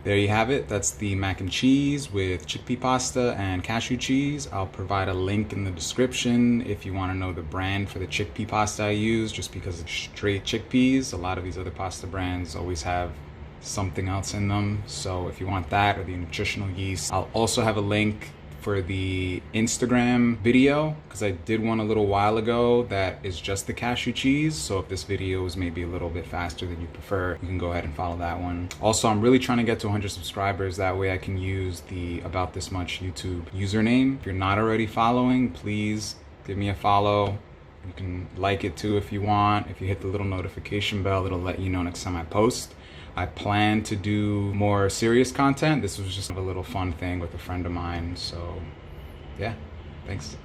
there you have it. That's the mac and cheese with chickpea pasta and cashew cheese. I'll provide a link in the description if you want to know the brand for the chickpea pasta I use, just because it's straight chickpeas. A lot of these other pasta brands always have something else in them. So if you want that or the nutritional yeast, I'll also have a link for the Instagram video, because I did one a little while ago that is just the cashew cheese. So if this video is maybe a little bit faster than you prefer, you can go ahead and follow that one. Also, I'm really trying to get to 100 subscribers. That way I can use the About This Much YouTube username. If you're not already following, please give me a follow. You can like it too if you want. If you hit the little notification bell, it'll let you know next time I post. I plan to do more serious content. This was just a little fun thing with a friend of mine. So yeah, thanks.